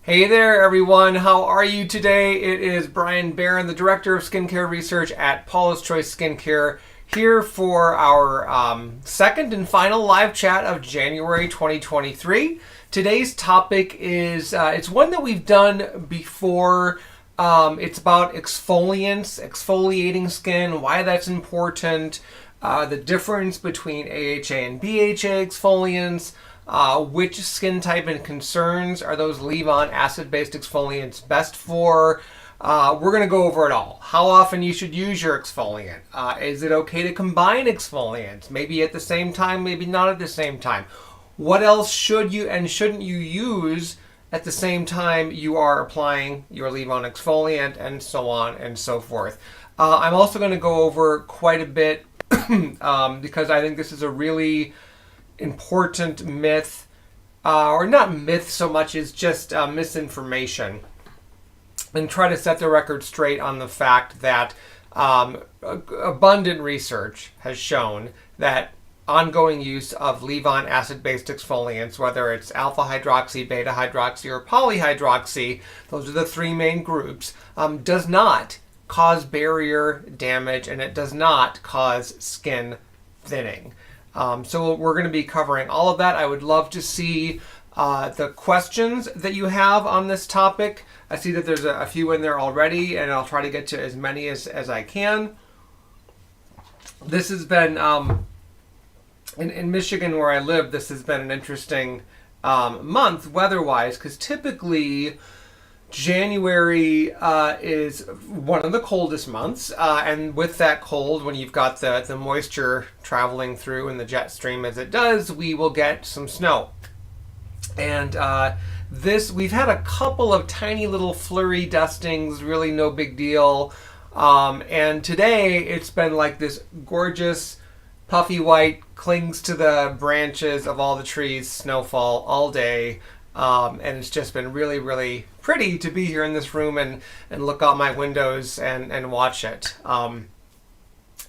Hey there, everyone. How are you today? It is Bryan Barron, the Director of Skincare Research at Paula's Choice Skincare, here for our second and final live chat of January 2023. Today's topic is, it's one that we've done before. It's about exfoliants, exfoliating skin, why that's important, the difference between AHA and BHA exfoliants, which skin type and concerns are those leave-on acid-based exfoliants best for. We're going to go over it all. How often you should use your exfoliant. Is it okay to combine exfoliants? Maybe at the same time, maybe not at the same time. What else should you and shouldn't you use at the same time you are applying your leave-on exfoliant, and so on and so forth. I'm also going to go over quite a bit because I think this is a really important myth, or not myth so much as just misinformation, and try to set the record straight on the fact that abundant research has shown that ongoing use of leave-on acid-based exfoliants, whether it's alpha hydroxy, beta hydroxy, or polyhydroxy, those are the three main groups, does not cause barrier damage, and it does not cause skin thinning. So we're going to be covering all of that. I would love to see the questions that you have on this topic. I see that there's a few in there already, and I'll try to get to as many as I can. This has been, in Michigan where I live, this has been an interesting month weather-wise, because typically January is one of the coldest months, and with that cold, when you've got the moisture traveling through in the jet stream as it does, we will get some snow. And we've had a couple of tiny little flurry dustings, really no big deal. And today it's been like this gorgeous puffy white, clings to the branches of all the trees, snowfall all day. And it's just been really, really pretty to be here in this room and look out my windows and watch it.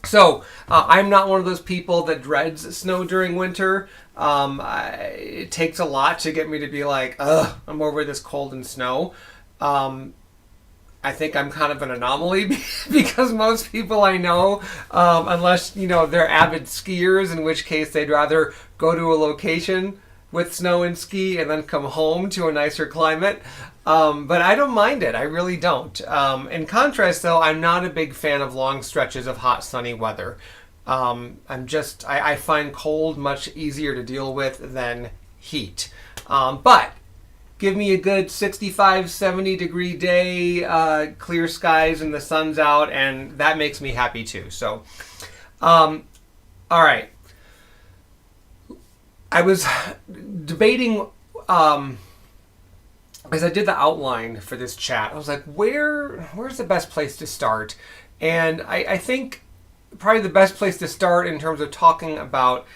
So I'm not one of those people that dreads snow during winter. It takes a lot to get me to be like, ugh, I'm over this cold and snow. I think I'm kind of an anomaly because most people I know, unless, they're avid skiers, in which case they'd rather go to a location with snow and ski and then come home to a nicer climate. But I don't mind it. I really don't. In contrast, though, I'm not a big fan of long stretches of hot, sunny weather. I find cold much easier to deal with than heat. But give me a good 65, 70 degree day, clear skies and the sun's out, and that makes me happy too. So, all right. I was debating, as I did the outline for this chat, I was like, where's the best place to start? And I think probably the best place to start in terms of talking about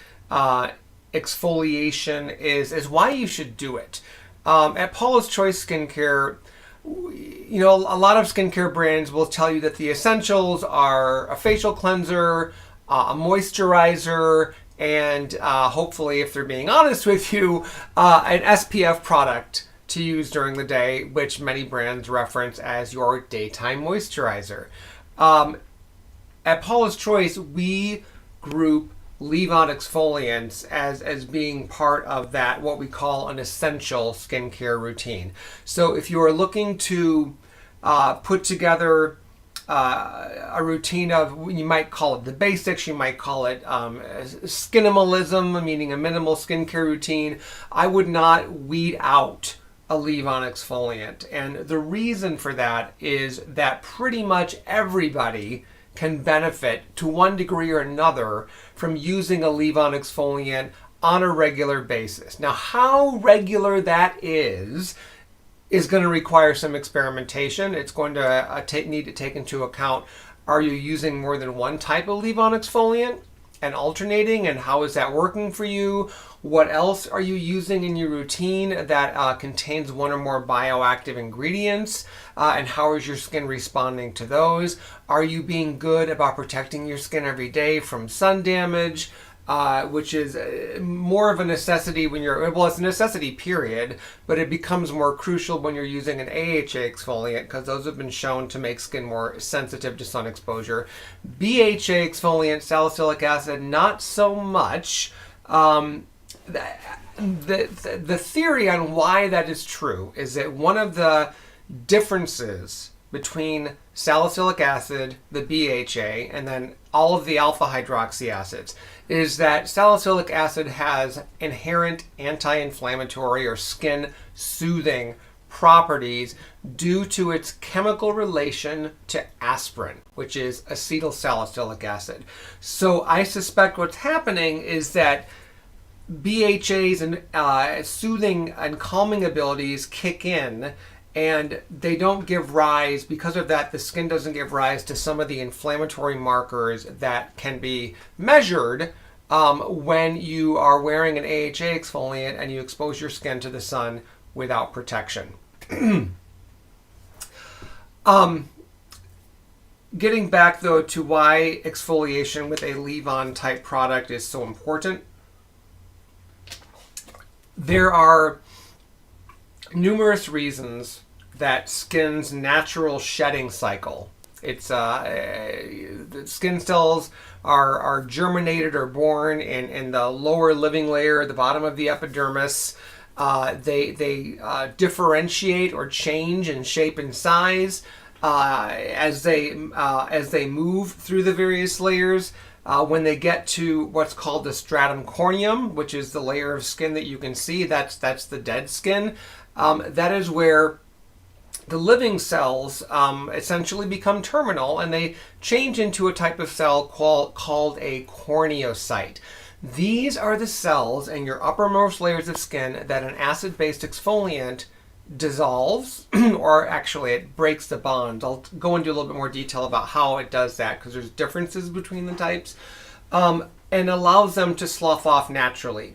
exfoliation is why you should do it. At Paula's Choice Skincare, a lot of skincare brands will tell you that the essentials are a facial cleanser, a moisturizer, and hopefully, if they're being honest with you, an SPF product to use during the day, which many brands reference as your daytime moisturizer. At Paula's Choice, we group leave-on exfoliants as being part of that, what we call an essential skincare routine. So if you are looking to put together a routine of, you might call it the basics, you might call it skinimalism, meaning a minimal skincare routine, I would not weed out a leave-on exfoliant. And the reason for that is that pretty much everybody can benefit to one degree or another from using a leave-on exfoliant on a regular basis. Now, how regular that is going to require some experimentation. It's going to need to take into account, are you using more than one type of leave-on exfoliant and alternating, and how is that working for you? What else are you using in your routine that contains one or more bioactive ingredients, and how is your skin responding to those? Are you being good about protecting your skin every day from sun damage? which is more of a necessity when well, it's a necessity period, but it becomes more crucial when you're using an AHA exfoliant because those have been shown to make skin more sensitive to sun exposure. BHA exfoliant, salicylic acid, not so much. The theory on why that is true is that one of the differences between salicylic acid, the BHA, and then all of the alpha hydroxy acids is that salicylic acid has inherent anti-inflammatory or skin soothing properties due to its chemical relation to aspirin, which is acetyl salicylic acid. So I suspect what's happening is that BHA's and soothing and calming abilities kick in, and they don't give rise, because of that, the skin doesn't give rise to some of the inflammatory markers that can be measured when you are wearing an AHA exfoliant and you expose your skin to the sun without protection. Getting back though to why exfoliation with a leave-on type product is so important, there are numerous reasons that skin's natural shedding cycle, the skin cells are germinated or born in the lower living layer at the bottom of the epidermis. They differentiate or change in shape and size as they move through the various layers. When they get to what's called the stratum corneum, which is the layer of skin that you can see, that's the dead skin. That is where the living cells essentially become terminal, and they change into a type of cell called a corneocyte. These are the cells in your uppermost layers of skin that an acid-based exfoliant dissolves, or actually it breaks the bond. I'll go into a little bit more detail about how it does that because there's differences between the types, and allows them to slough off naturally.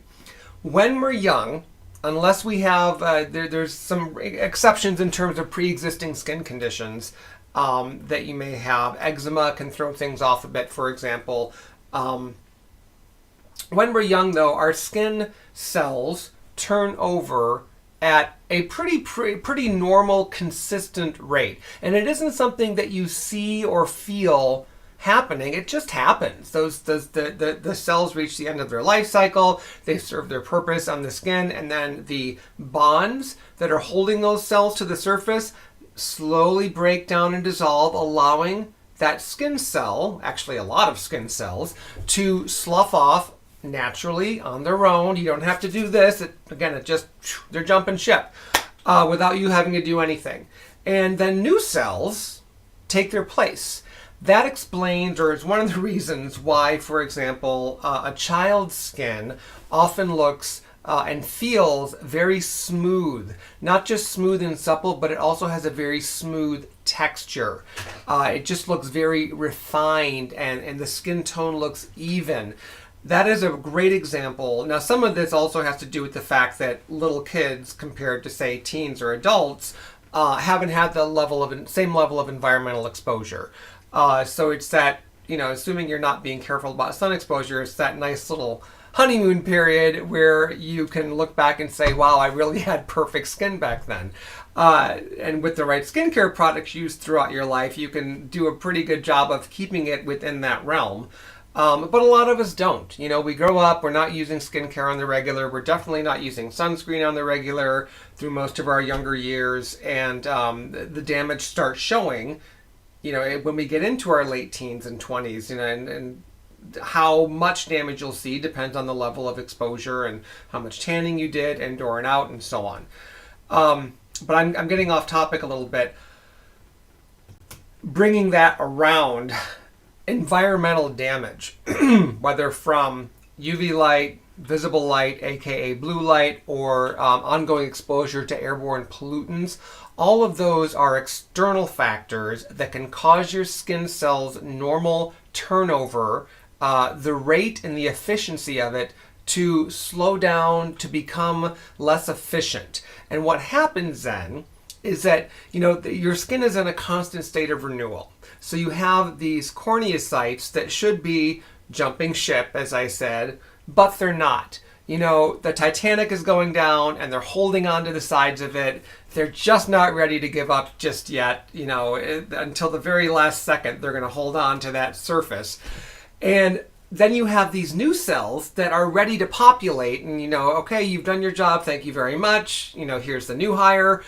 When we're young, unless we have, there's some exceptions in terms of pre-existing skin conditions that you may have. Eczema can throw things off a bit, for example. When we're young, though, our skin cells turn over at a pretty normal, consistent rate. And it isn't something that you see or feel happening. It just happens. The cells reach the end of their life cycle. They serve their purpose on the skin, and then the bonds that are holding those cells to the surface slowly break down and dissolve, allowing that skin cell, actually a lot of skin cells, to slough off naturally on their own. You don't have to do this. They're jumping ship without you having to do anything. And then new cells take their place. That explains, or is one of the reasons why, for example, a child's skin often looks and feels very smooth. Not just smooth and supple, but it also has a very smooth texture. It just looks very refined, and the skin tone looks even. That is a great example. Now, some of this also has to do with the fact that little kids, compared to, say, teens or adults, haven't had the same level of environmental exposure. So it's that, assuming you're not being careful about sun exposure, it's that nice little honeymoon period where you can look back and say, wow, I really had perfect skin back then. And with the right skincare products used throughout your life, you can do a pretty good job of keeping it within that realm. But a lot of us don't. We grow up, we're not using skincare on the regular. We're definitely not using sunscreen on the regular through most of our younger years. And the damage starts showing, when we get into our late teens and 20s, and how much damage you'll see depends on the level of exposure and how much tanning you did, indoor and out, and so on. But I'm getting off topic a little bit. Bringing that around, environmental damage, whether from UV light, visible light, aka blue light, or ongoing exposure to airborne pollutants, all of those are external factors that can cause your skin cells' normal turnover, the rate and the efficiency of it, to slow down, to become less efficient. And what happens then is that, your skin is in a constant state of renewal. So you have these corneocytes that should be jumping ship, as I said, but they're not. You know, the Titanic is going down and they're holding on to the sides of it. They're just not ready to give up just yet. You know, until the very last second, they're going to hold on to that surface. And then you have these new cells that are ready to populate. And, you know, okay, you've done your job. Thank you very much. You know, here's the new hire.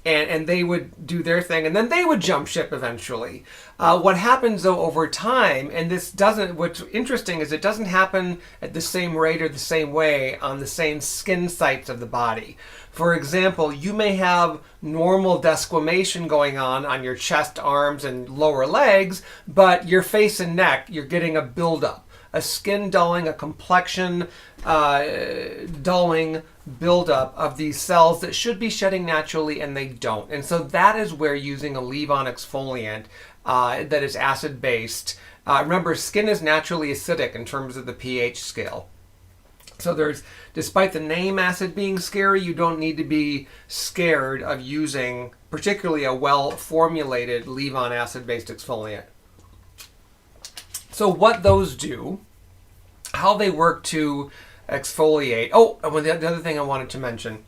And they would do their thing, and then they would jump ship eventually. What happens, though, over time, and this doesn't, what's interesting is it doesn't happen at the same rate or the same way on the same skin sites of the body. For example, you may have normal desquamation going on your chest, arms, and lower legs, but your face and neck, you're getting a buildup. A skin dulling, a complexion dulling buildup of these cells that should be shedding naturally and they don't. And so that is where using a leave-on exfoliant that is acid-based. Remember, skin is naturally acidic in terms of the pH scale. So there's, despite the name acid being scary, you don't need to be scared of using particularly a well-formulated leave-on acid-based exfoliant. So what those do, how they work to exfoliate. Oh, and the other thing I wanted to mention.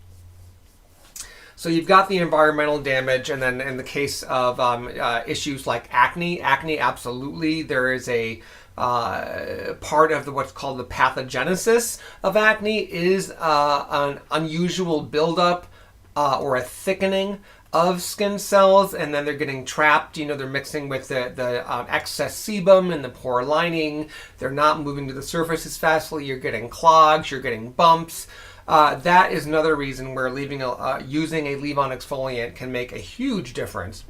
So you've got the environmental damage, and then in the case of issues like acne, absolutely, there is a part of what's called the pathogenesis of acne is an unusual buildup or a thickening of skin cells, and then they're getting trapped. You know, they're mixing with the excess sebum in the pore lining. They're not moving to the surface as fastly. You're getting clogs. You're getting bumps. That is another reason where using a leave-on exfoliant can make a huge difference.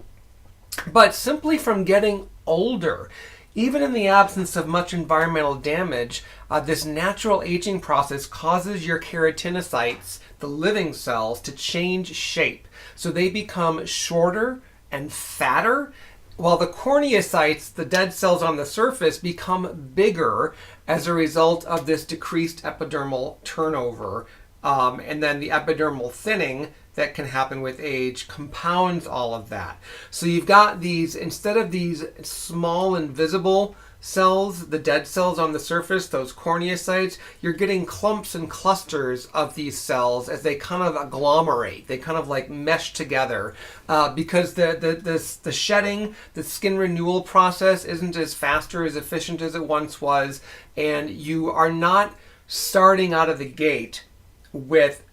But simply from getting older, even in the absence of much environmental damage, this natural aging process causes your keratinocytes, the living cells, to change shape. So they become shorter and fatter, while the corneocytes, the dead cells on the surface, become bigger as a result of this decreased epidermal turnover. And then the epidermal thinning that can happen with age compounds all of that. So you've got these, instead of these small invisible cells, the dead cells on the surface, those corneocytes, you're getting clumps and clusters of these cells as they kind of agglomerate. They kind of like mesh together because the shedding, the skin renewal process isn't as fast or as efficient as it once was, and you are not starting out of the gate with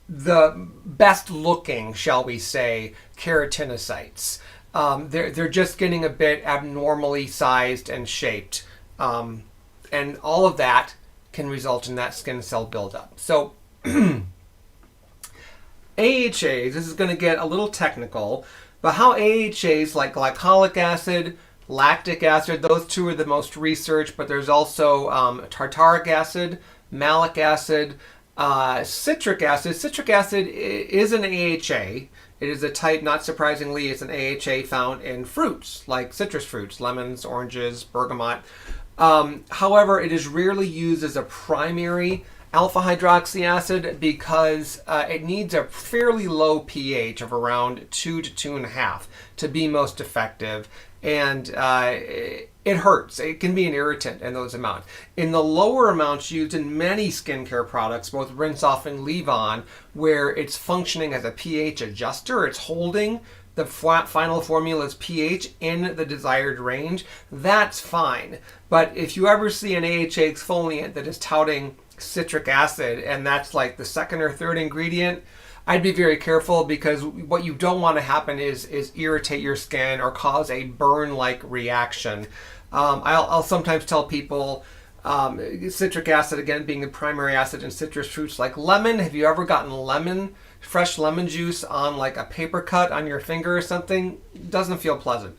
the best looking, shall we say, keratinocytes. They're just getting a bit abnormally sized and shaped. And all of that can result in that skin cell buildup. So AHAs, this is going to get a little technical, but how AHAs like glycolic acid, lactic acid, those two are the most researched, but there's also tartaric acid, malic acid, citric acid. Citric acid is an AHA. It is a type, not surprisingly, it's an AHA found in fruits, like citrus fruits, lemons, oranges, bergamot. However, it is rarely used as a primary alpha hydroxy acid because it needs a fairly low pH of around 2 to 2.5 to be most effective. And it hurts. It can be an irritant in those amounts. In the lower amounts used in many skincare products, both rinse off and leave on, where it's functioning as a pH adjuster, it's holding the final formula's pH in the desired range, that's fine. But if you ever see an AHA exfoliant that is touting citric acid and that's like the second or third ingredient, I'd be very careful, because what you don't want to happen is irritate your skin or cause a burn-like reaction. I'll sometimes tell people citric acid, again, being the primary acid in citrus fruits like lemon. Have you ever gotten fresh lemon juice on like a paper cut on your finger or something? It doesn't feel pleasant.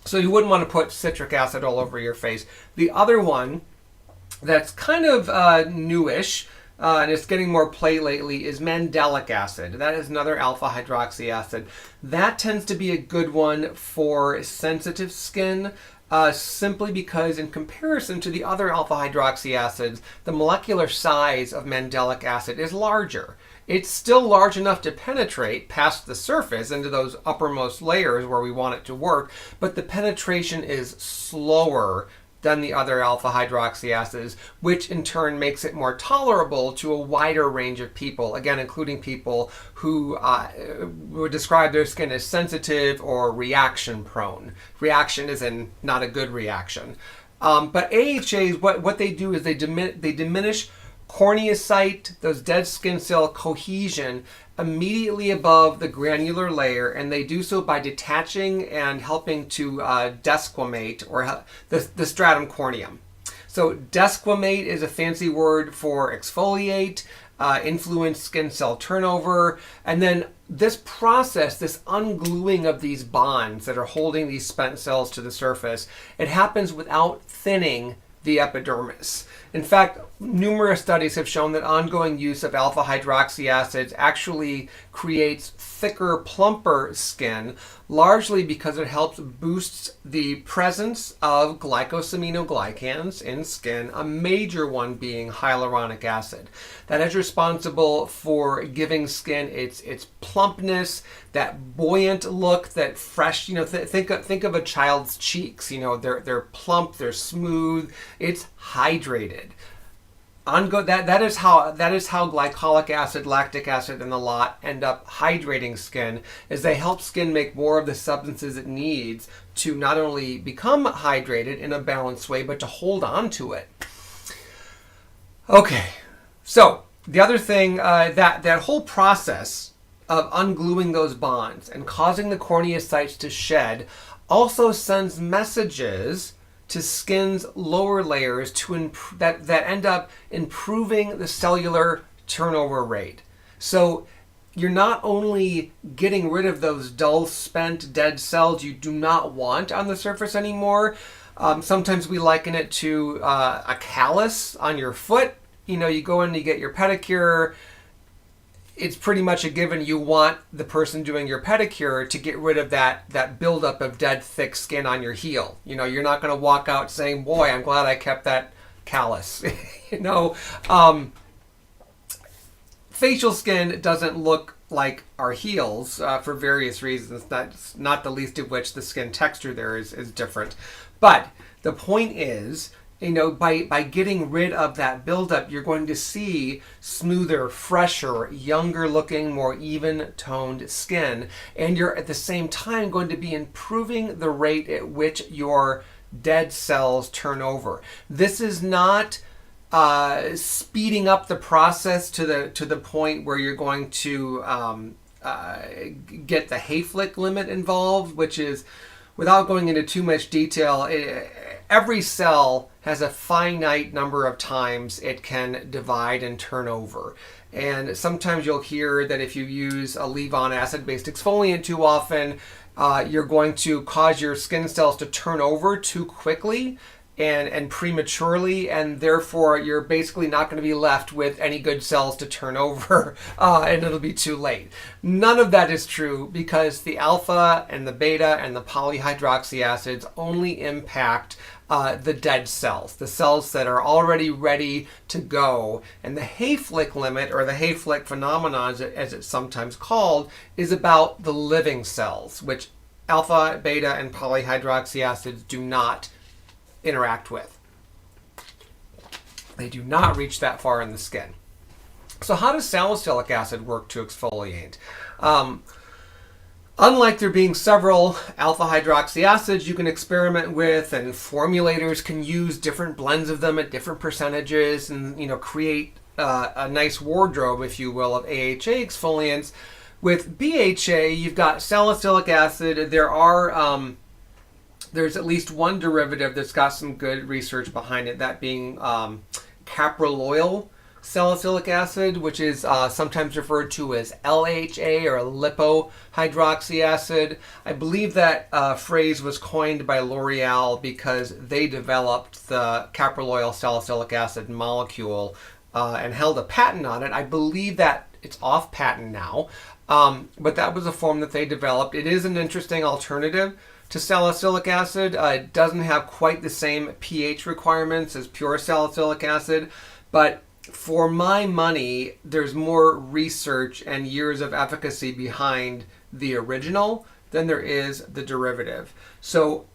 So you wouldn't want to put citric acid all over your face. The other one that's kind of newish, and it's getting more play lately, is mandelic acid. That is another alpha hydroxy acid. That tends to be a good one for sensitive skin, simply because in comparison to the other alpha hydroxy acids, the molecular size of mandelic acid is larger. it's still large enough to penetrate past the surface into those uppermost layers where we want it to work, but the penetration is slower than the other alpha hydroxy acids, which in turn makes it more tolerable to a wider range of people, again, including people who would describe their skin as sensitive or reaction prone. Reaction is in not a good reaction. But AHAs, what they do is they diminish corneocyte, those dead skin cell cohesion, immediately above the granular layer, and they do so by detaching and helping to desquamate, or the stratum corneum. So desquamate is a fancy word for exfoliate, influence skin cell turnover, and then this process, this ungluing of these bonds that are holding these spent cells to the surface, it happens without thinning the epidermis. In fact, numerous studies have shown that ongoing use of alpha hydroxy acids actually creates thicker, plumper skin, largely because it helps boost the presence of glycosaminoglycans in skin, a major one being hyaluronic acid. That is responsible for giving skin its plumpness, that buoyant look, that fresh, think of a child's cheeks, they're plump, they're smooth, it's hydrated. That is how glycolic acid, lactic acid, and the lot end up hydrating skin, is they help skin make more of the substances it needs to not only become hydrated in a balanced way, but to hold on to it. Okay, so the other thing, that whole process of ungluing those bonds and causing the corneocytes to shed also sends messages to skin's lower layers that end up improving the cellular turnover rate. So you're not only getting rid of those dull, spent, dead cells you do not want on the surface anymore. Sometimes we liken it to a callus on your foot. You go in to get your pedicure. It's pretty much a given you want the person doing your pedicure to get rid of that buildup of dead, thick skin on your heel. You're not going to walk out saying, boy, I'm glad I kept that callus. Facial skin doesn't look like our heels for various reasons, not the least of which the skin texture there is different. But the point is, by getting rid of that buildup, you're going to see smoother, fresher, younger looking, more even toned skin. And you're at the same time going to be improving the rate at which your dead cells turn over. This is not speeding up the process to the point where you're going to get the Hayflick limit involved, which is, without going into too much detail, every cell has a finite number of times it can divide and turn over. And sometimes you'll hear that if you use a leave-on acid-based exfoliant too often, you're going to cause your skin cells to turn over too quickly and prematurely, and therefore you're basically not going to be left with any good cells to turn over, and it'll be too late. None of that is true, because the alpha and the beta and the polyhydroxy acids only impact the dead cells, the cells that are already ready to go. And the Hayflick limit, or the Hayflick phenomenon as it's sometimes called, is about the living cells, which alpha, beta, and polyhydroxy acids do not interact with. They do not reach that far in the skin. So how does salicylic acid work to exfoliate? Unlike there being several alpha hydroxy acids you can experiment with, and formulators can use different blends of them at different percentages and create a nice wardrobe, if you will, of AHA exfoliants. With BHA, you've got salicylic acid. There's at least one derivative that's got some good research behind it, that being caprylonyl salicylic acid, which is sometimes referred to as LHA, or lipohydroxy acid. I believe that phrase was coined by L'Oreal because they developed the caprylonyl salicylic acid molecule and held a patent on it. I believe that it's off patent now, but that was a form that they developed. It is an interesting alternative to salicylic acid. It doesn't have quite the same pH requirements as pure salicylic acid, but for my money, there's more research and years of efficacy behind the original than there is the derivative. So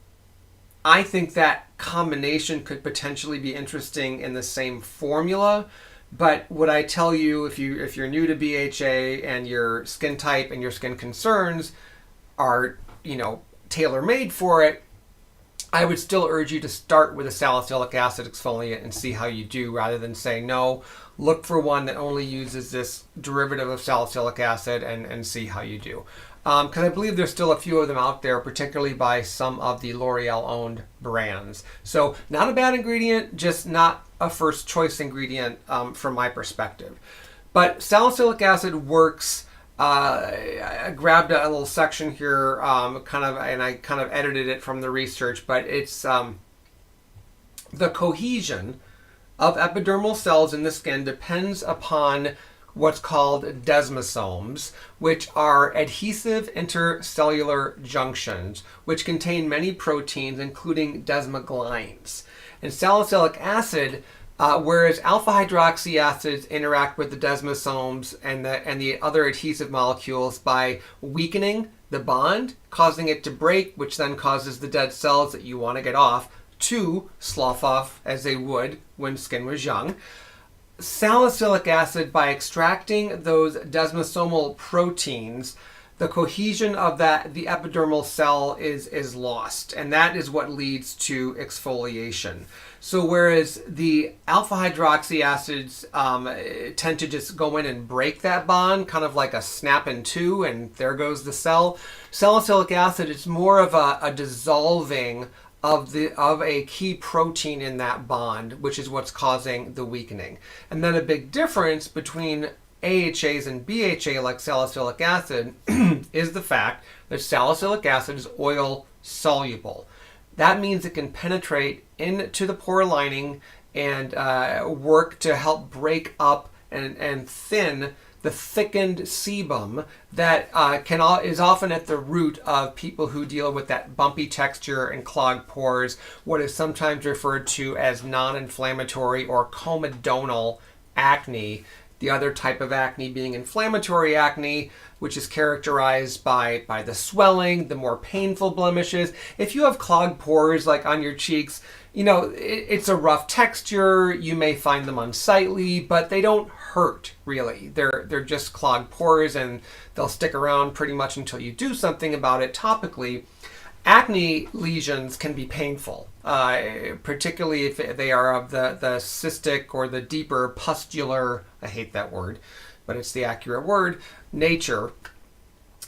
I think that combination could potentially be interesting in the same formula. But what I tell you, if you're new to BHA and your skin type and your skin concerns are, tailor-made for it, I would still urge you to start with a salicylic acid exfoliant and see how you do, rather than say no. Look for one that only uses this derivative of salicylic acid and see how you do. Because I believe there's still a few of them out there, particularly by some of the L'Oreal-owned brands. So not a bad ingredient, just not a first choice ingredient from my perspective. But salicylic acid works. I grabbed a little section here, and I kind of edited it from the research, but it's the cohesion of epidermal cells in the skin depends upon what's called desmosomes, which are adhesive intercellular junctions, which contain many proteins, including desmoglines. And salicylic acid, whereas alpha hydroxy acids interact with the desmosomes and the other adhesive molecules by weakening the bond, causing it to break, which then causes the dead cells that you want to get off to slough off as they would when skin was young. Salicylic acid, by extracting those desmosomal proteins, the cohesion of the epidermal cell is lost, and that is what leads to exfoliation. So whereas the alpha hydroxy acids tend to just go in and break that bond, kind of like a snap in two, and there goes the cell, salicylic acid is more of a dissolving of a key protein in that bond, which is what's causing the weakening. And then a big difference between AHAs and BHA, like salicylic acid, is the fact that salicylic acid is oil soluble. That means it can penetrate into the pore lining and work to help break up and thin the thickened sebum that is often at the root of people who deal with that bumpy texture and clogged pores, what is sometimes referred to as non-inflammatory or comedonal acne. The other type of acne being inflammatory acne, which is characterized by the swelling, the more painful blemishes. If you have clogged pores like on your cheeks, it's a rough texture. You may find them unsightly, but they don't hurt really. They're just clogged pores, and they'll stick around pretty much until you do something about it topically. Acne lesions can be painful, particularly if they are of the cystic or the deeper pustular, I hate that word, but it's the accurate word, nature.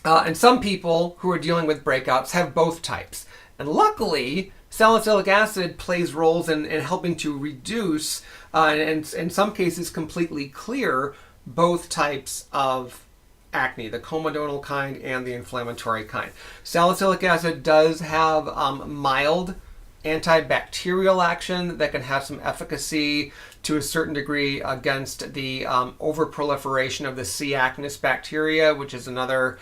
And some people who are dealing with breakouts have both types. And luckily, salicylic acid plays roles in helping to reduce, and in some cases completely clear, both types of acne, the comedonal kind and the inflammatory kind. Salicylic acid does have mild antibacterial action that can have some efficacy to a certain degree against the overproliferation of the C. acnes bacteria, which is another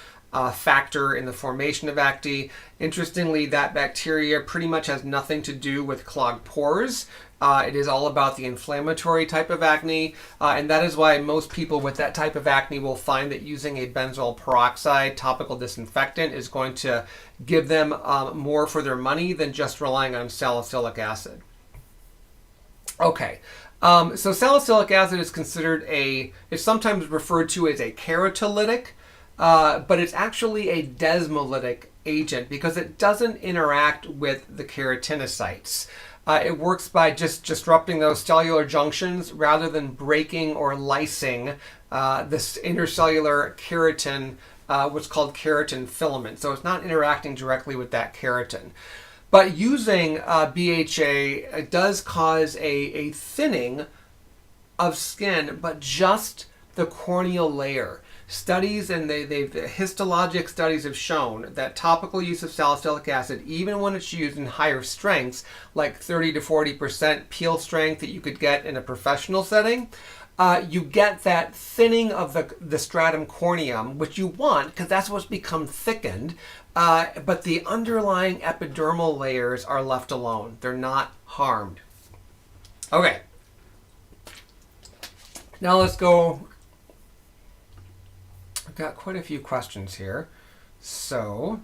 factor in the formation of acne. Interestingly, that bacteria pretty much has nothing to do with clogged pores. It is all about the inflammatory type of acne, and that is why most people with that type of acne will find that using a benzoyl peroxide topical disinfectant is going to give them more for their money than just relying on salicylic acid. Okay, so salicylic acid is it's sometimes referred to as a keratolytic, but it's actually a desmolytic agent because it doesn't interact with the keratinocytes. It works by just disrupting those cellular junctions rather than breaking or lysing this intercellular keratin, what's called keratin filament. So it's not interacting directly with that keratin. But using BHA does cause a thinning of skin, but just the corneal layer. Studies and histologic studies have shown that topical use of salicylic acid, even when it's used in higher strengths, like 30 to 40% peel strength that you could get in a professional setting, you get that thinning of the stratum corneum, which you want because that's what's become thickened, but the underlying epidermal layers are left alone. They're not harmed. Okay. Now let's go. I've got quite a few questions here. So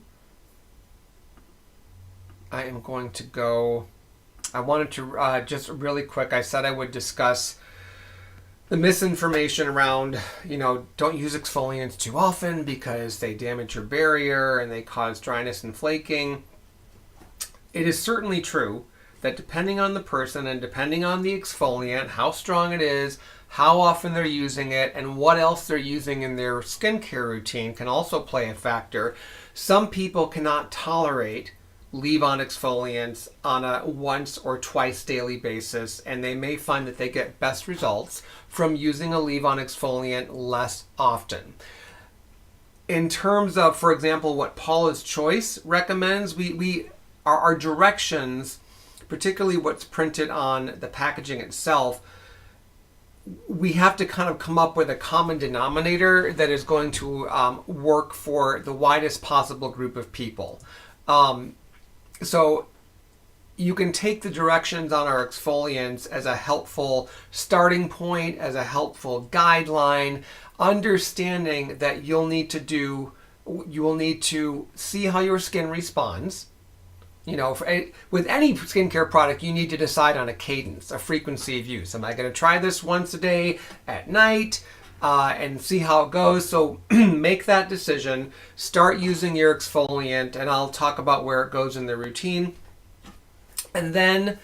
I am going to go. I wanted to just really quick, I said I would discuss the misinformation around, don't use exfoliants too often because they damage your barrier and they cause dryness and flaking. It is certainly true that depending on the person and depending on the exfoliant, how strong it is, how often they're using it, and what else they're using in their skincare routine can also play a factor. Some people cannot tolerate leave-on exfoliants on a once or twice daily basis, and they may find that they get best results from using a leave-on exfoliant less often. In terms of, for example, what Paula's Choice recommends, our directions, particularly what's printed on the packaging itself, we have to kind of come up with a common denominator that is going to work for the widest possible group of people. So you can take the directions on our exfoliants as a helpful starting point, as a helpful guideline, understanding that you will need to see how your skin responds. With any skincare product, you need to decide on a cadence, a frequency of use. Am I going to try this once a day at night and see how it goes? So make that decision. Start using your exfoliant, and I'll talk about where it goes in the routine. And then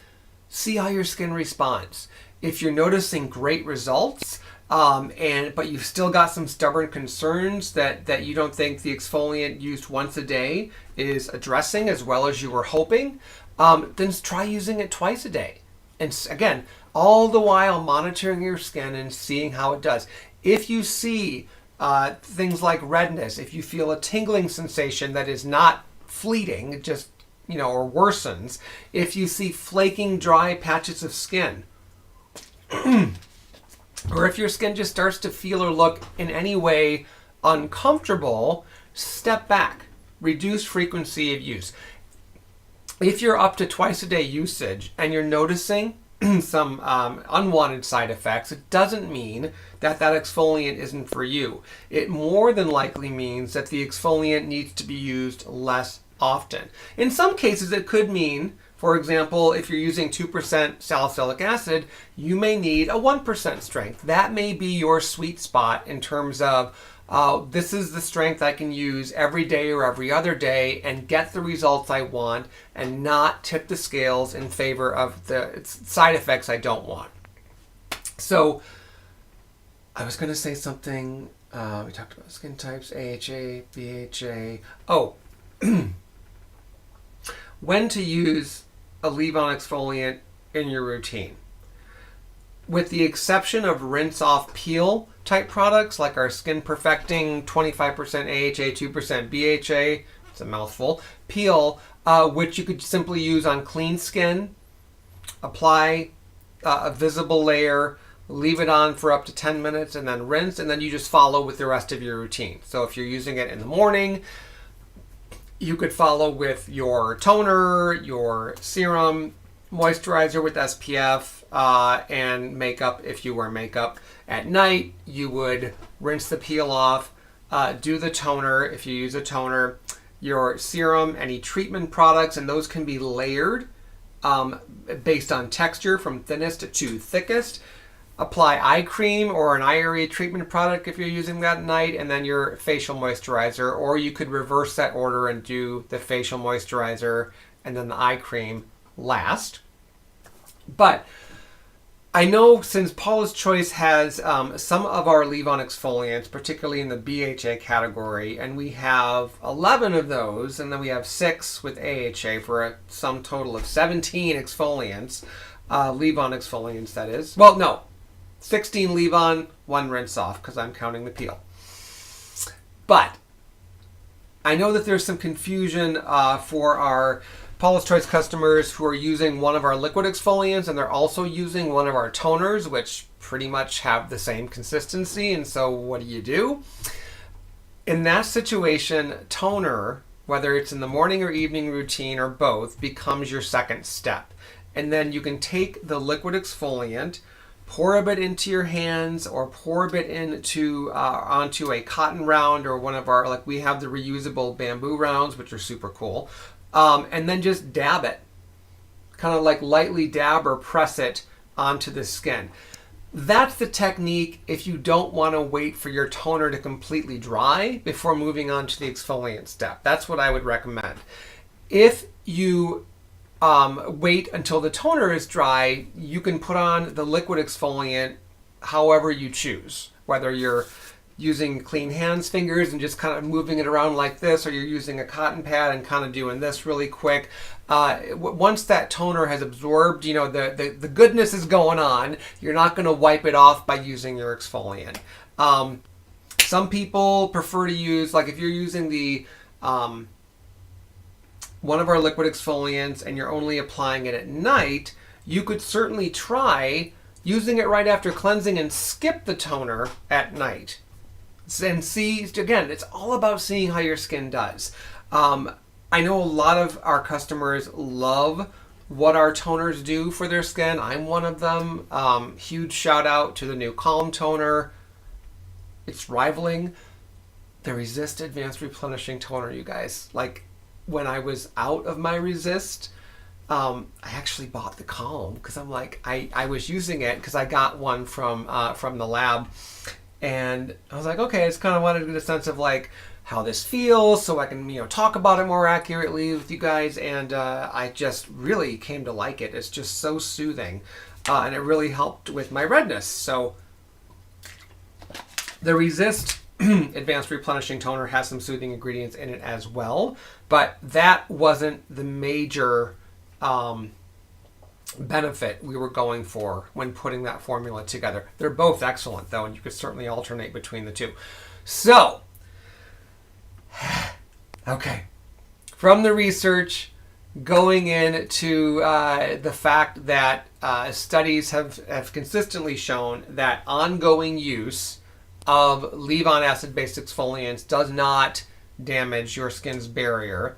see how your skin responds. If you're noticing great results, but you've still got some stubborn concerns that you don't think the exfoliant used once a day is addressing as well as you were hoping, then try using it twice a day. And again, all the while monitoring your skin and seeing how it does. If you see things like redness, if you feel a tingling sensation that is not fleeting, just or worsens, if you see flaking, dry patches of skin, or if your skin just starts to feel or look in any way uncomfortable, step back, reduce frequency of use. If you're up to twice a day usage and you're noticing some unwanted side effects, it doesn't mean that exfoliant isn't for you. It more than likely means that the exfoliant needs to be used less often. In some cases, it could mean, for example, if you're using 2% salicylic acid, you may need a 1% strength. That may be your sweet spot in terms of this is the strength I can use every day or every other day and get the results I want and not tip the scales in favor of the side effects I don't want. So I was going to say something. We talked about skin types, AHA, BHA. Oh, when to use a leave-on exfoliant in your routine. With the exception of rinse-off peel type products like our skin perfecting 25% AHA, 2% BHA, it's a mouthful, peel, which you could simply use on clean skin, apply a visible layer, leave it on for up to 10 minutes and then rinse, and then you just follow with the rest of your routine. So if you're using it in the morning, you could follow with your toner, your serum, moisturizer with SPF, and makeup if you wear makeup. At night, you would rinse the peel off, do the toner if you use a toner, your serum, any treatment products, and those can be layered based on texture from thinnest to thickest. Apply eye cream or an eye area treatment product if you're using that at night, and then your facial moisturizer, or you could reverse that order and do the facial moisturizer and then the eye cream last. But I know since Paula's Choice has some of our leave-on exfoliants, particularly in the BHA category, and we have 11 of those, and then we have 6 with AHA for a sum total of 17 exfoliants, leave-on exfoliants that is. Well, no, 16 leave-on, 1 rinse-off, because I'm counting the peel. But I know that there's some confusion for our Paula's Choice customers who are using one of our liquid exfoliants and they're also using one of our toners, which pretty much have the same consistency. And so what do? In that situation, toner, whether it's in the morning or evening routine or both, becomes your second step. And then you can take the liquid exfoliant, pour a bit into your hands or pour a bit into onto a cotton round or one of our, like we have the reusable bamboo rounds, which are super cool. And then just dab it. Kind of like lightly dab or press it onto the skin. That's the technique if you don't want to wait for your toner to completely dry before moving on to the exfoliant step. That's what I would recommend. If you wait until the toner is dry, you can put on the liquid exfoliant however you choose, whether you're using clean hands, fingers, and just kind of moving it around like this, or you're using a cotton pad and kind of doing this really quick. Once that toner has absorbed, you know, the goodness is going on, you're not going to wipe it off by using your exfoliant. Some people prefer to use, like if you're using the one of our liquid exfoliants and you're only applying it at night, you could certainly try using it right after cleansing and skip the toner at night. And see, again, it's all about seeing how your skin does. I know a lot of our customers love what our toners do for their skin. I'm one of them. Huge shout out to the new Calm toner. It's rivaling the Resist Advanced Replenishing Toner, you guys. Like, when I was out of my Resist, I actually bought the Calm because I'm like, I was using it because I got one from the lab. And I was like, okay, I just kind of wanted to get a sense of like how this feels so I can, you know, talk about it more accurately with you guys. And I just really came to like it. It's just so soothing. And it really helped with my redness. So the Resist Advanced Replenishing Toner has some soothing ingredients in it as well. But that wasn't the major benefit we were going for when putting that formula together. They're both excellent though, and you could certainly alternate between the two. So, okay, from the research going into the fact that studies have consistently shown that ongoing use of leave-on acid-based exfoliants does not damage your skin's barrier.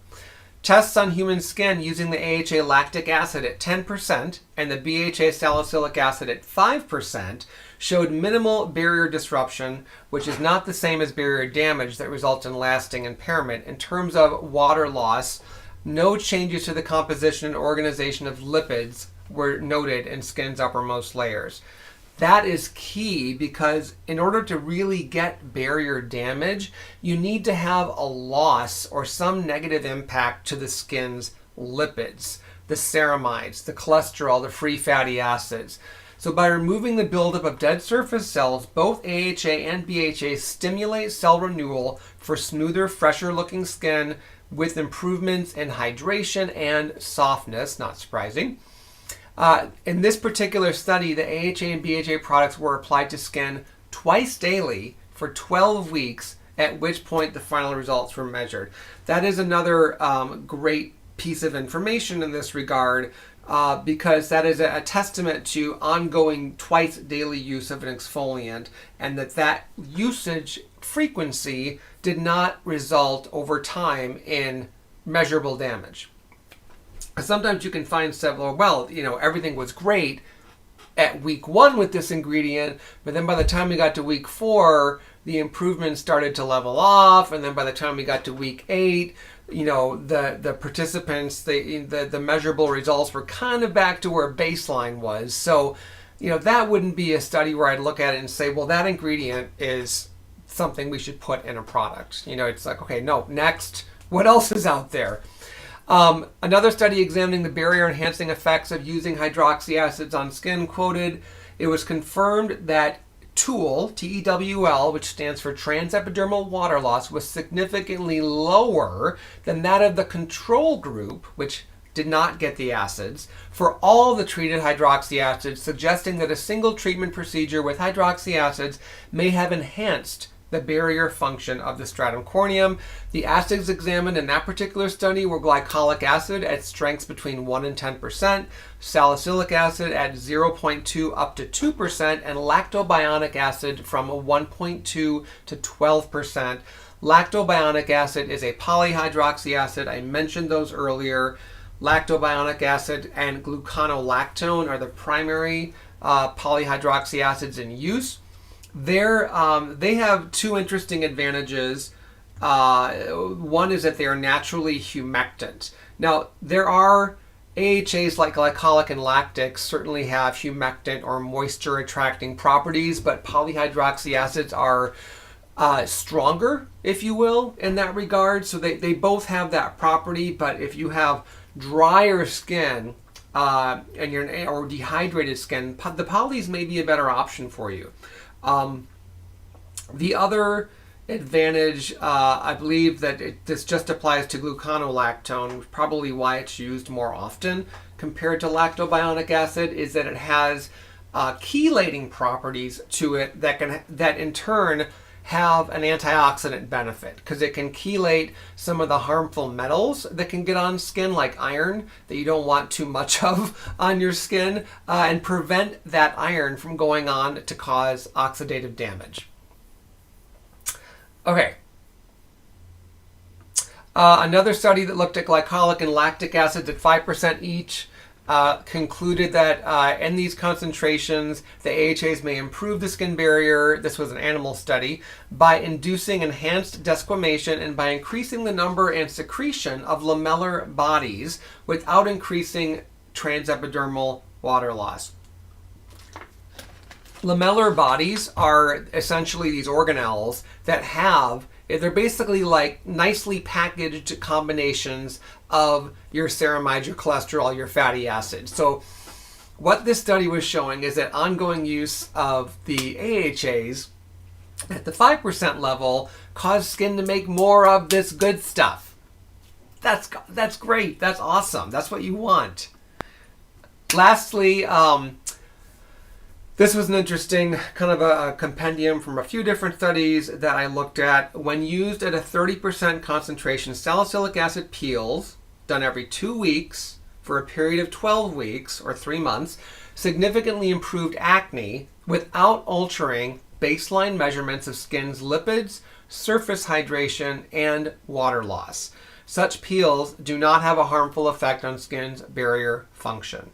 Tests on human skin using the AHA lactic acid at 10% and the BHA salicylic acid at 5% showed minimal barrier disruption, which is not the same as barrier damage that results in lasting impairment. In terms of water loss, no changes to the composition and organization of lipids were noted in skin's uppermost layers. That is key because in order to really get barrier damage, you need to have a loss or some negative impact to the skin's lipids, the ceramides, the cholesterol, the free fatty acids. So by removing the buildup of dead surface cells, both AHA and BHA stimulate cell renewal for smoother, fresher looking skin with improvements in hydration and softness, not surprising. In this particular study, the AHA and BHA products were applied to skin twice daily for 12 weeks, at which point the final results were measured. That is another great piece of information in this regard because that is a testament to ongoing twice daily use of an exfoliant, and that usage frequency did not result over time in measurable damage. Sometimes you can find several, well, you know, everything was great at week 1 with this ingredient, but then by the time we got to week 4, the improvements started to level off, and then by the time we got to week 8, you know, the participants, the measurable results were kind of back to where baseline was. So, you know, that wouldn't be a study where I'd look at it and say, well, that ingredient is something we should put in a product. You know, it's like, okay, no, next, what else is out there? Another study examining the barrier-enhancing effects of using hydroxy acids on skin quoted, it was confirmed that TEWL, T-E-W-L, which stands for transepidermal water loss, was significantly lower than that of the control group, which did not get the acids, for all the treated hydroxy acids, suggesting that a single treatment procedure with hydroxy acids may have enhanced the barrier function of the stratum corneum. The acids examined in that particular study were glycolic acid at strengths between 1 and 10%, salicylic acid at 0.2 up to 2%, and lactobionic acid from 1.2 to 12%. Lactobionic acid is a polyhydroxy acid. I mentioned those earlier. Lactobionic acid and gluconolactone are the primary polyhydroxy acids in use. They have two interesting advantages. One is that they are naturally humectant. Now, there are AHAs like glycolic and lactics certainly have humectant or moisture attracting properties, but polyhydroxy acids are stronger, if you will, in that regard. So they both have that property, but if you have drier skin or dehydrated skin, the polys may be a better option for you. The other advantage, I believe that this just applies to gluconolactone, probably why it's used more often compared to lactobionic acid, is that it has chelating properties to it that in turn have an antioxidant benefit, because it can chelate some of the harmful metals that can get on skin, like iron, that you don't want too much of on your skin, and prevent that iron from going on to cause oxidative damage. Okay. Another study that looked at glycolic and lactic acids at 5% each concluded that in these concentrations, the AHAs may improve the skin barrier. This was an animal study by inducing enhanced desquamation and by increasing the number and secretion of lamellar bodies without increasing transepidermal water loss. Lamellar bodies are essentially these organelles that they're basically like nicely packaged combinations of your ceramide, your cholesterol, your fatty acids. So what this study was showing is that ongoing use of the AHAs at the 5% level caused skin to make more of this good stuff. That's great. That's awesome. That's what you want. Lastly, this was an interesting kind of a compendium from a few different studies that I looked at. When used at a 30% concentration, salicylic acid peels done every 2 weeks for a period of 12 weeks or 3 months significantly improved acne without altering baseline measurements of skin's lipids, surface hydration, and water loss. Such peels do not have a harmful effect on skin's barrier function.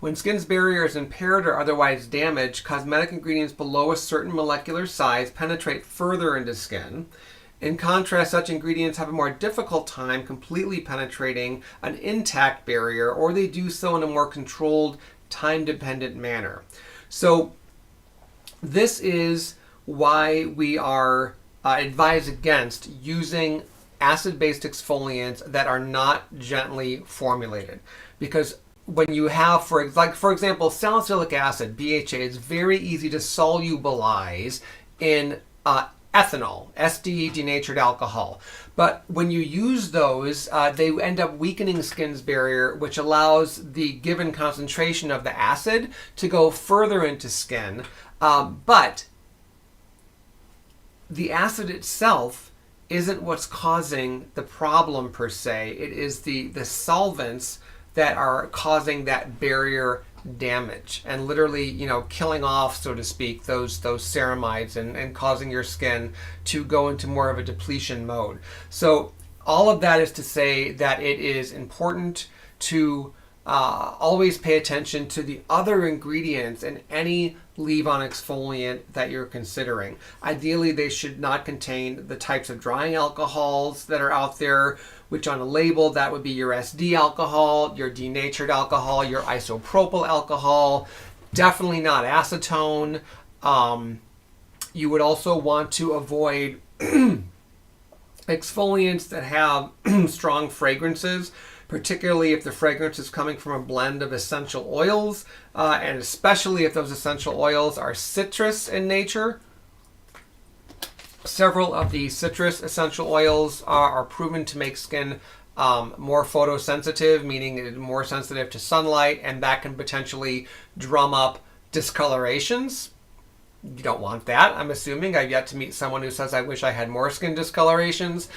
When skin's barrier is impaired or otherwise damaged, cosmetic ingredients below a certain molecular size penetrate further into skin. In contrast, such ingredients have a more difficult time completely penetrating an intact barrier, or they do so in a more controlled, time-dependent manner. So this is why we are advised against using acid-based exfoliants that are not gently formulated, because when you have, for example, salicylic acid, BHA, is very easy to solubilize in ethanol, SD, denatured alcohol. But when you use those, they end up weakening skin's barrier, which allows the given concentration of the acid to go further into skin. But the acid itself isn't what's causing the problem per se. It is the solvents that are causing that barrier damage and literally, killing off, so to speak, those ceramides and causing your skin to go into more of a depletion mode. So all of that is to say that it is important to always pay attention to the other ingredients in any leave-on exfoliant that you're considering. Ideally, they should not contain the types of drying alcohols that are out there, which on a label, that would be your SD alcohol, your denatured alcohol, your isopropyl alcohol, definitely not acetone. You would also want to avoid exfoliants that have strong fragrances, particularly if the fragrance is coming from a blend of essential oils, and especially if those essential oils are citrus in nature. Several of the citrus essential oils are proven to make skin more photosensitive, meaning it's more sensitive to sunlight, and that can potentially drum up discolorations. You don't want that, I'm assuming. I've yet to meet someone who says, I wish I had more skin discolorations.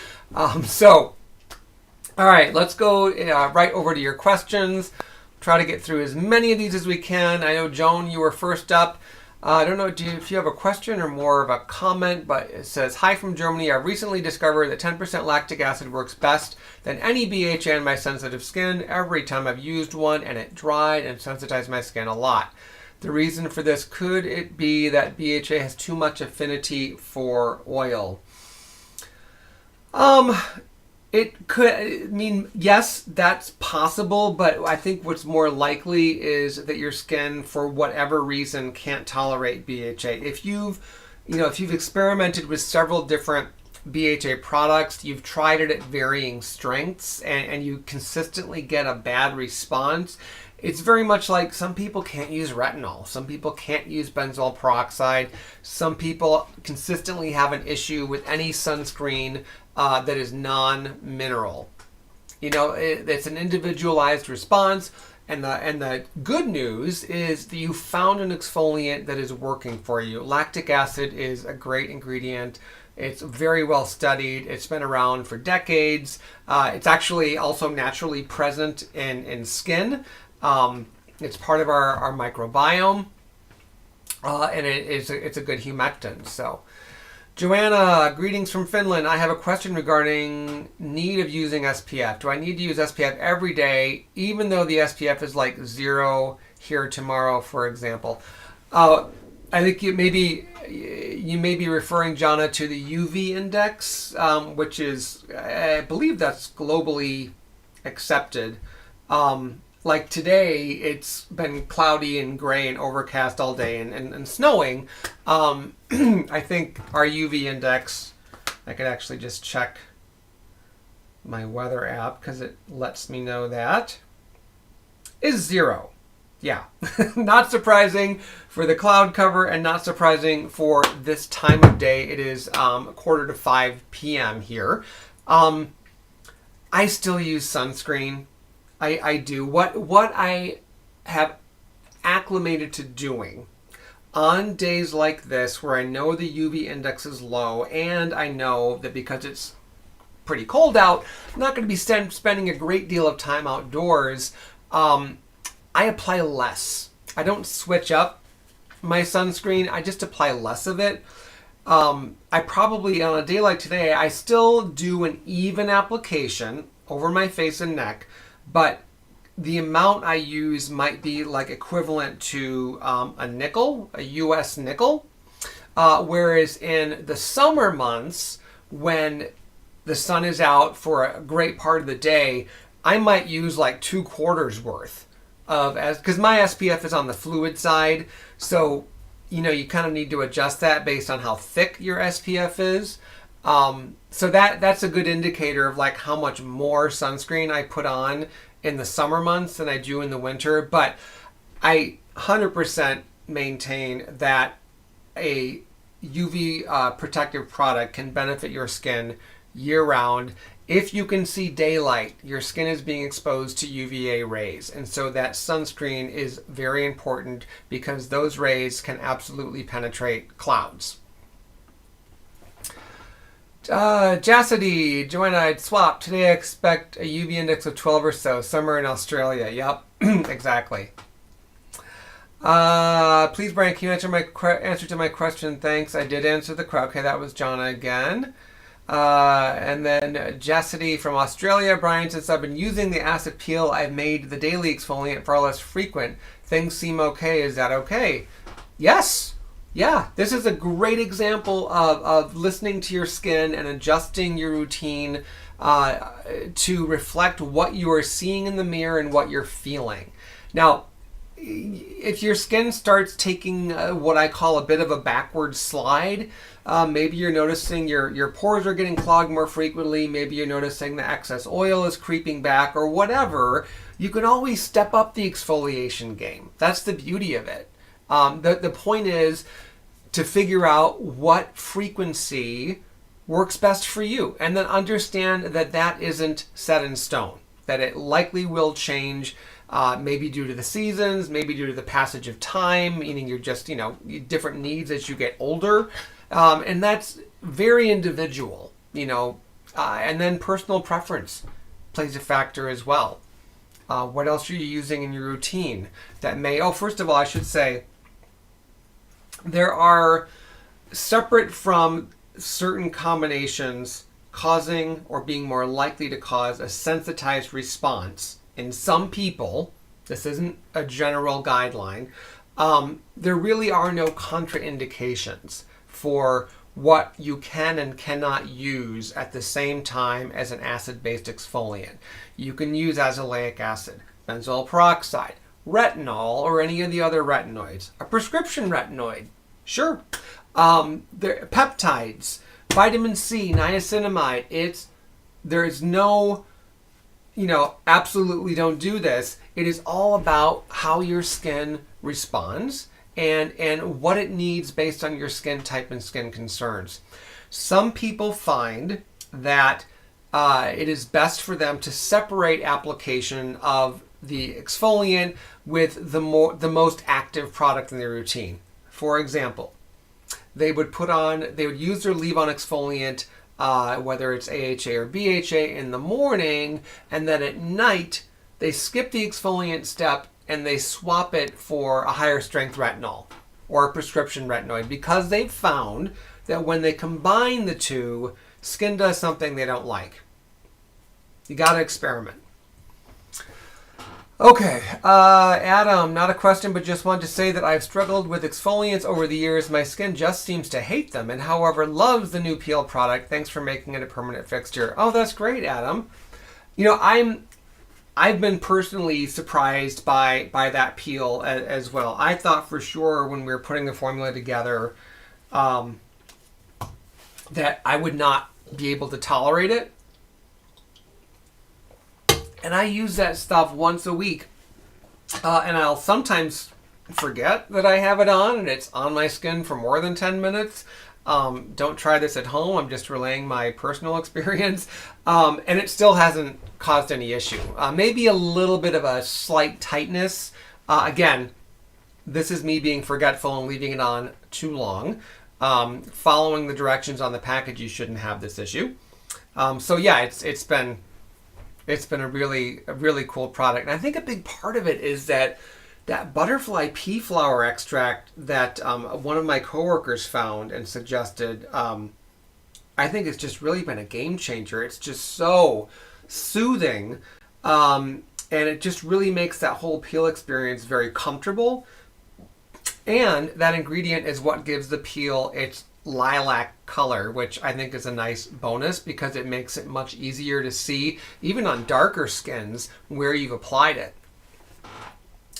All right, let's go right over to your questions. Try to get through as many of these as we can. I know, Joan, you were first up. I don't know if you have a question or more of a comment, but it says, hi from Germany. I recently discovered that 10% lactic acid works best than any BHA on my sensitive skin. Every time I've used one and it dried and sensitized my skin a lot. The reason for this, could it be that BHA has too much affinity for oil? It could, I mean, yes, that's possible, but I think what's more likely is that your skin, for whatever reason, can't tolerate BHA. If you've experimented with several different BHA products, you've tried it at varying strengths, and you consistently get a bad response, it's very much like some people can't use retinol, some people can't use benzoyl peroxide, some people consistently have an issue with any sunscreen that is non-mineral. It's an individualized response, and the good news is that you found an exfoliant that is working for you. Lactic acid is a great ingredient. It's very well studied. It's been around for decades. It's actually also naturally present in skin. It's part of our microbiome, and it's a good humectant. So, Joanna, greetings from Finland. I have a question regarding need of using SPF. Do I need to use SPF every day, even though the SPF is like 0 here tomorrow, for example? I think you may be referring, Jana, to the UV index, which is, I believe that's globally accepted. Like today, it's been cloudy and gray and overcast all day and snowing. I think our UV index, I could actually just check my weather app because it lets me know that, is 0. Yeah, not surprising for the cloud cover and not surprising for this time of day. It is 4:45 p.m. here. I still use sunscreen. I do. What I have acclimated to doing on days like this where I know the UV index is low and I know that because it's pretty cold out, I'm not going to be spending a great deal of time outdoors, I apply less. I don't switch up my sunscreen. I just apply less of it. I probably, on a day like today, I still do an even application over my face and neck, but the amount I use might be like equivalent to a nickel, a US nickel. Whereas in the summer months, when the sun is out for a great part of the day, I might use like 2/4 worth of, because my SPF is on the fluid side. So, you kind of need to adjust that based on how thick your SPF is. So that's a good indicator of like how much more sunscreen I put on in the summer months than I do in the winter. But I 100% maintain that a UV protective product can benefit your skin year round. If you can see daylight, your skin is being exposed to UVA rays. And so that sunscreen is very important because those rays can absolutely penetrate clouds. Jassity, Joanna, I'd swap. Today I expect a UV index of 12 or so, somewhere in Australia. Yep, exactly. Please, Brian, can you answer to my question? Thanks. I did answer the question. Okay, that was Jana again. And then Jassity from Australia. Brian, since I've been using the acid peel, I've made the daily exfoliant far less frequent. Things seem okay. Is that okay? Yes. Yeah, this is a great example of listening to your skin and adjusting your routine to reflect what you are seeing in the mirror and what you're feeling. Now, if your skin starts taking what I call a bit of a backward slide, maybe you're noticing your pores are getting clogged more frequently, maybe you're noticing the excess oil is creeping back or whatever, you can always step up the exfoliation game. That's the beauty of it. The point is to figure out what frequency works best for you, and then understand that that isn't set in stone, that it likely will change, maybe due to the seasons, maybe due to the passage of time, meaning you're just, different needs as you get older. And that's very individual, and then personal preference plays a factor as well. What else are you using in your routine that may, first of all, I should say, there are, separate from certain combinations causing or being more likely to cause a sensitized response in some people, this isn't a general guideline, there really are no contraindications for what you can and cannot use at the same time as an acid-based exfoliant. You can use azelaic acid, benzoyl peroxide, retinol, or any of the other retinoids. A prescription retinoid, sure. Peptides, vitamin C, niacinamide. There's no, absolutely don't do this. It is all about how your skin responds and what it needs based on your skin type and skin concerns. Some people find that it is best for them to separate application of the exfoliant with the most active product in their routine. For example, they would use their leave-on exfoliant, whether it's AHA or BHA, in the morning, and then at night they skip the exfoliant step and they swap it for a higher strength retinol or a prescription retinoid, because they've found that when they combine the two, skin does something they don't like. You got to experiment. Okay, Adam, not a question, but just wanted to say that I've struggled with exfoliants over the years. My skin just seems to hate them, and however loves the new Peel product. Thanks for making it a permanent fixture. Oh, that's great, Adam. I've been personally surprised by that Peel as well. I thought for sure when we were putting the formula together that I would not be able to tolerate it. And I use that stuff once a week. And I'll sometimes forget that I have it on and it's on my skin for more than 10 minutes. Don't try this at home. I'm just relaying my personal experience. And it still hasn't caused any issue. Maybe a little bit of a slight tightness. Again, this is me being forgetful and leaving it on too long. Following the directions on the package, you shouldn't have this issue. So yeah, it's been a really cool product. And I think a big part of it is that butterfly pea flower extract that one of my coworkers found and suggested. I think it's just really been a game changer. It's just so soothing, and it just really makes that whole peel experience very comfortable. And that ingredient is what gives the peel its lilac color, which I think is a nice bonus because it makes it much easier to see, even on darker skins, where you've applied it.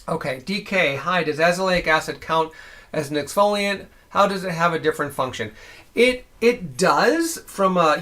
Okay, DK, hi, does azelaic acid count as an exfoliant? How does it have a different function? It does from a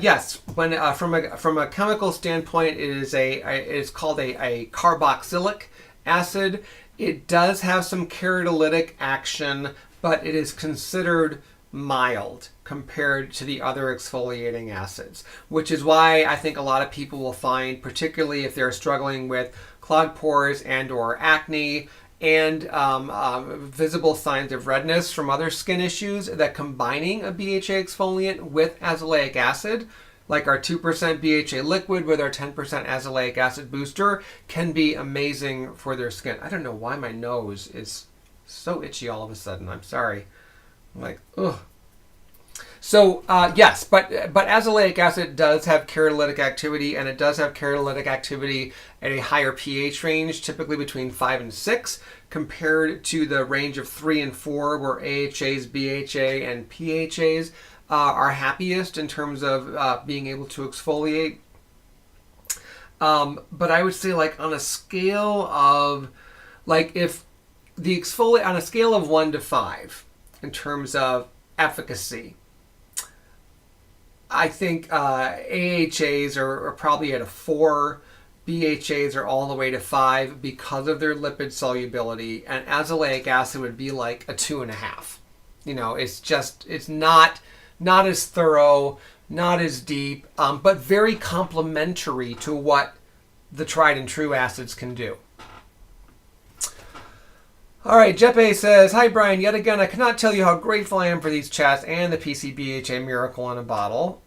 from a chemical standpoint. It is called a carboxylic acid. It does have some keratolytic action, but it is considered mild compared to the other exfoliating acids, which is why I think a lot of people will find, particularly if they're struggling with clogged pores and or acne and visible signs of redness from other skin issues, that combining a BHA exfoliant with azelaic acid, like our 2% BHA liquid with our 10% azelaic acid booster, can be amazing for their skin. I don't know why my nose is so itchy all of a sudden. I'm sorry. I'm like, ugh. So yes, but azelaic acid does have keratolytic activity, and it does have keratolytic activity at a higher pH range, typically between 5 and 6, compared to the range of 3 and 4, where AHAs, BHA, and PHAs are happiest in terms of being able to exfoliate. But I would say, like, on a scale of, like, if the exfoliate on a scale of 1 to 5 in terms of efficacy, I think AHAs are probably at a 4. BHAs are all the way to 5 because of their lipid solubility, and azelaic acid would be like a 2.5. It's not as thorough, not as deep, but very complementary to what the tried and true acids can do. All right, Jeppe says, hi Bryan, yet again, I cannot tell you how grateful I am for these chats and the PCBHA Miracle in a Bottle.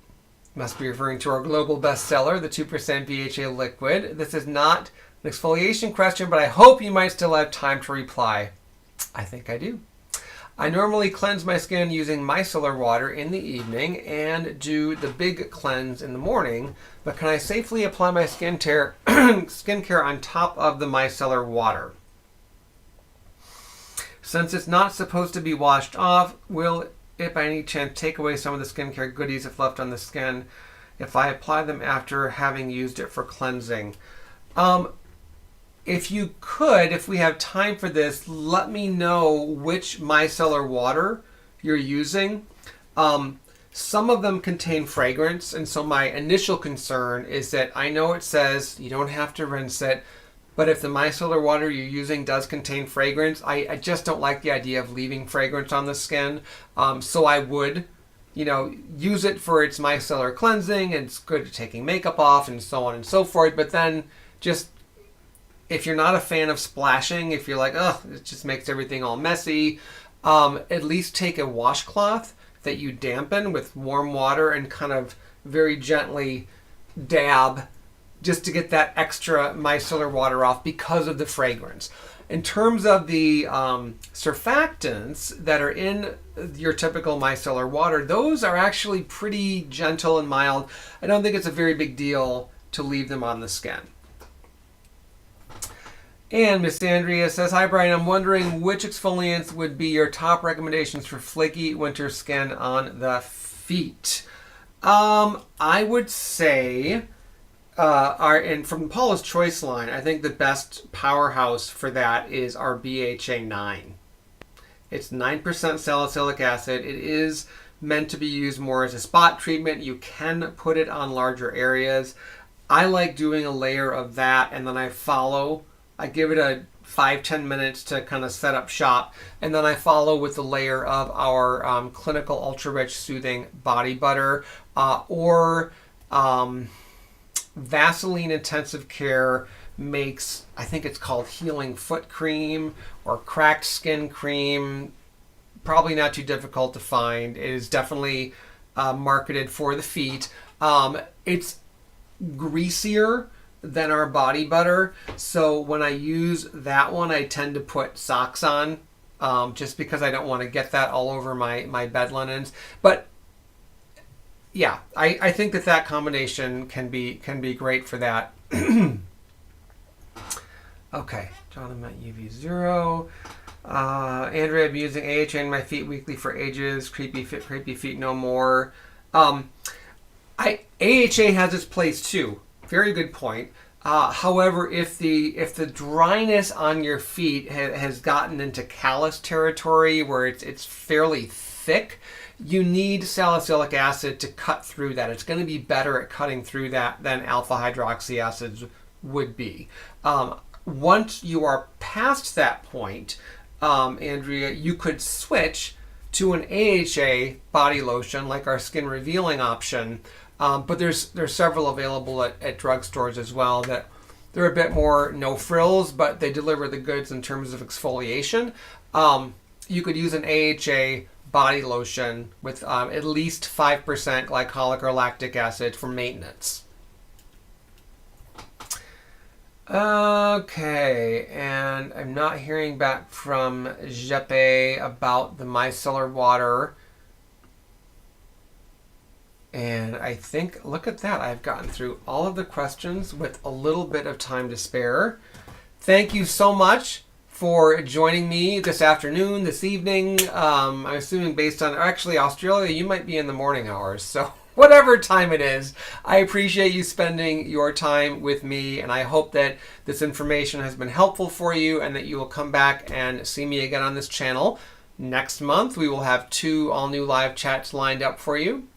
Must be referring to our global bestseller, the 2% BHA liquid. This is not an exfoliation question, but I hope you might still have time to reply. I think I do. I normally cleanse my skin using micellar water in the evening and do the big cleanse in the morning, but can I safely apply my skincare on top of the micellar water? Since it's not supposed to be washed off, will it by any chance take away some of the skincare goodies if left on the skin if I apply them after having used it for cleansing? If you could, if we have time for this, let me know which micellar water you're using. Some of them contain fragrance, and so my initial concern is that I know it says you don't have to rinse it, but if the micellar water you're using does contain fragrance, I just don't like the idea of leaving fragrance on the skin. So I would, use it for its micellar cleansing, and it's good at taking makeup off and so on and so forth. But then just, if you're not a fan of splashing, if you're like, oh, it just makes everything all messy, at least take a washcloth that you dampen with warm water and kind of very gently dab just to get that extra micellar water off because of the fragrance. In terms of the surfactants that are in your typical micellar water, those are actually pretty gentle and mild. I don't think it's a very big deal to leave them on the skin. And Miss Andrea says, hi Brian, I'm wondering which exfoliants would be your top recommendations for flaky winter skin on the feet. I would say, and from Paula's Choice line, I think the best powerhouse for that is our BHA 9. It's 9% salicylic acid. It is meant to be used more as a spot treatment. You can put it on larger areas. I like doing a layer of that, and then I give it a 5-10 minutes to kind of set up shop, and then I follow with the layer of our Clinical Ultra Rich Soothing Body Butter or Vaseline Intensive Care makes, I think it's called Healing Foot Cream or Cracked Skin Cream. Probably not too difficult to find. It is definitely marketed for the feet. It's greasier than our body butter, so when I use that one, I tend to put socks on, just because I don't want to get that all over my bed linens. But yeah, I think that combination can be great for that. Okay, John, I'm at UV0. Andrea, I've been using AHA in my feet weekly for ages. Creepy feet no more. AHA has its place too. Very good point. However, if the dryness on your feet has gotten into callus territory where it's fairly thick, you need salicylic acid to cut through that. It's going to be better at cutting through that than alpha hydroxy acids would be. Once you are past that point, Andrea, you could switch to an AHA body lotion like our skin revealing option. But there's several available at drugstores as well that they're a bit more no frills, but they deliver the goods in terms of exfoliation. You could use an AHA body lotion with at least 5% glycolic or lactic acid for maintenance. Okay, and I'm not hearing back from Jeppe about the micellar water. And I think, look at that, I've gotten through all of the questions with a little bit of time to spare. Thank you so much for joining me this afternoon, this evening. I'm assuming based on, actually Australia, you might be in the morning hours. So whatever time it is, I appreciate you spending your time with me. And I hope that this information has been helpful for you and that you will come back and see me again on this channel. Next month, we will have 2 all-new live chats lined up for you.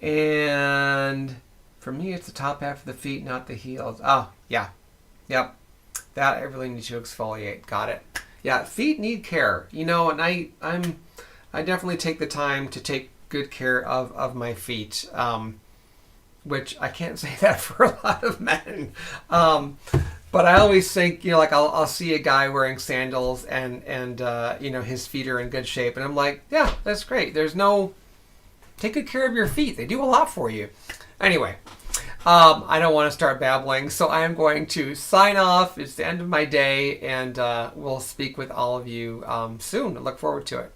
And for me, it's the top half of the feet, not the heels. Oh, yeah. Yep. That I really need to exfoliate. Got it. Yeah, feet need care. And I definitely take the time to take good care of my feet, which I can't say that for a lot of men. But I always think, I'll see a guy wearing sandals and his feet are in good shape. And I'm like, yeah, that's great. Take good care of your feet. They do a lot for you. Anyway, I don't want to start babbling, so I am going to sign off. It's the end of my day, and we'll speak with all of you soon. I look forward to it.